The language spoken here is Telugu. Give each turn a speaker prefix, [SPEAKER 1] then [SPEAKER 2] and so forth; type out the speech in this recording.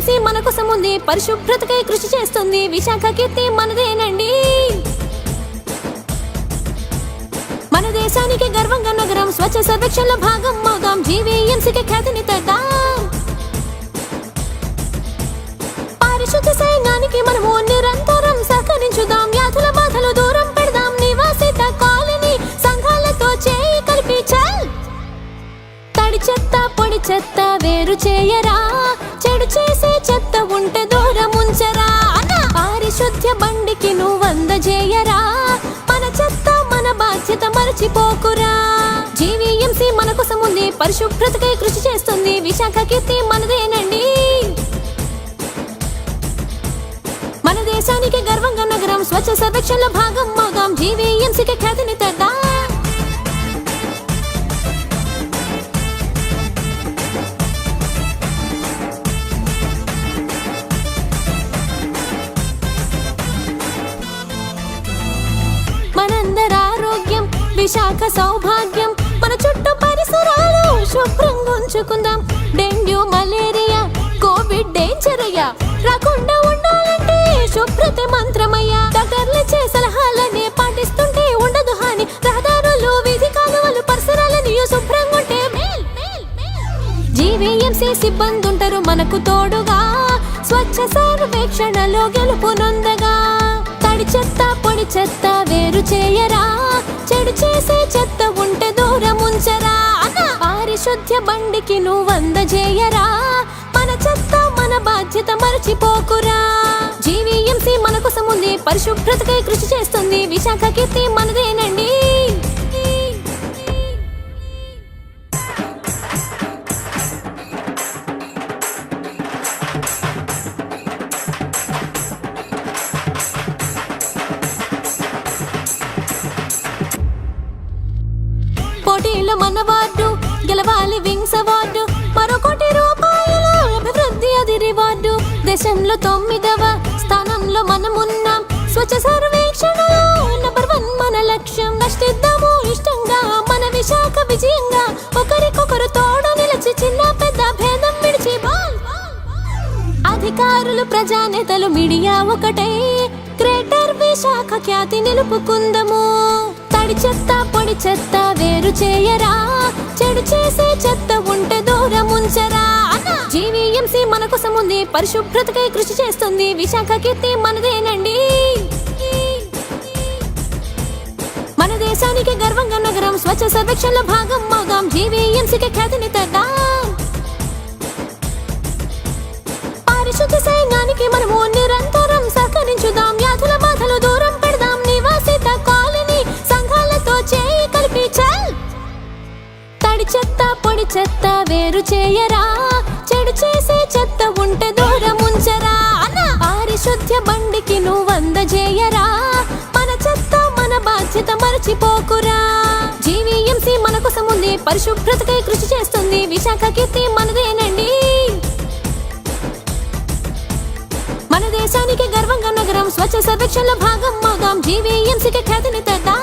[SPEAKER 1] జీవీఎంసీ మన కోసం ఉంది, పరిశుభ్రతకై కృషి చేస్తుంది, విశాఖ కీర్తి మనదేనండి. మన దేశానికి గర్వంగా నగరం, స్వచ్ఛ సర్వేక్షణలో భాగం అవుదాం, జీవీఎంసీకి ఖ్యాతిని తెద్దాం. పారిశుద్ధ సైన్యానికి మనము నిరంతరం సహకరించుదాం, వ్యాధుల బాధలు దూరం పెడదాం, నివాసిత కాలనీ సంఘాలతో చేయి కలిపి చల్. తడి చెత్త పొడి చెత్త వేరు చేయరా, చెడు చేసే చెత్త ఉంటే దూరం ఉంచరా. పారిశుద్ధ్య బండికి నువ్వు అందజేయరా, మన చెత్త మన బాధ్యత మరచిపోకురా. జీవీఎంసీ మన కోసం ఉంది, పరిశుభ్రతకై కృషి చేస్తుంది, విశాఖ కీర్తి మనదేనండి. మన దేశానికి గర్వంగా నగరం, స్వచ్ఛ సర్వేక్షణలో భాగం అవుదాం, జీవీఎంసీకి ఖ్యాతిని తెద్దాం. మనందరి ఆరోగ్యం విశాఖ సౌభాగ్యం, మన చుట్టూ పరిసరాలు శుభ్రంగా ఉంచుకుందాం. డెంగ్యూ మలేరియా కోవిడ్ డేంజర్ అయ్యా, రాకుండా ఉండాలంటే శుభ్రత మంత్రమయ్యా. డాక్టర్లచే సలహాలనే పాటిస్తుంటే ఉండదు హాని, రహదారులు వీధి కాలువలు పరిసరాలని శుభ్రంగా ఉంటే మేల్. జీవీఎంసీ సిబ్బంది ఉంటారు మనకు తోడుగా, స్వచ్ఛ సర్వేక్షణలో గెలుపునొందగా. తడి చెత్త పొడి చెత్త వేరు చేయరా, చెడు చేసే చెత్త ఉంటే దూరం ఉంచరా. పారిశుద్ధ్య బండికి నువ్వు అందజేయరా, మన చెత్త మన బాధ్యత మరచిపోకురా. జీవీఎంసీ మన కోసం ఉంది, పరిశుభ్రతకై కృషి చేస్తుంది, విశాఖ కీర్తి మనదేనండి. పోటీలో మన వార్డు గెలవాలి వింగ్స్ అవార్డు, మరో ₹1,00,00,000 అభివృద్ధి అది రివార్డు. దేశంలో 9వ స్థానంలో మనమున్నాం, స్వచ్ఛ సర్వేక్షణలో నంబర్ 1 మన లక్ష్యం. కష్టిద్దాము ఇష్టంగా మన విశాఖ విజయంగా, ఒకరికొకరు తోడు నిలిచి చిన్న పెద్ద భేదం విడిచి బాల్. అధికారులు ప్రజానేతలు మీడియా ఒకటై గ్రేటర్ విశాఖ ఖ్యాతి నిలుపుకుందము. తడి చెత్త పొడి చెత్త వేరు చేయరా, చెడు చేసే చెత్త ఉంటే దూరం ఉంచరా. జీవీఎంసీ మన కోసం ఉంది, పరిశుభ్రతకై కృషి చేస్తుంది, విశాఖ కీర్తి మనదేనండి. మన దేశానికి గర్వంగా నగరం, స్వచ్ఛ సర్వేక్షణలో భాగం అవుదాం, జీవీఎంసీకి ఖ్యాతిని తెద్దాం. పారిశుద్ధ సైన్యానికి మనము నిరంతరం సహకరించుదాం, వ్యాధుల బాధలు దూరం పెడదాం, నివాసిత కాలనీ సంఘాలతో చేయి కలిపి చల్. తడి చెత్త పొడి చెత్త వేరు చేయరా, చెడు చేసే చెత్త ఉంటే దూరం ఉంచరా. పారిశుద్ధ్య బండికి నువ్వు అందజేయరా, మన చెత్త మన బాధ్యత మరచిపోకురా. జీవీఎంసీ మన కోసం ఉంది, పరిశుభ్రతకై కృషి చేస్తుంది, విశాఖ కీర్తి మనదేనండి. మన దేశానికి గర్వంగా నగరం, స్వచ్ఛ సర్వేక్షణలో భాగం అవుదాం, జీవీఎంసీకి ఖ్యాతిని తెద్దాం.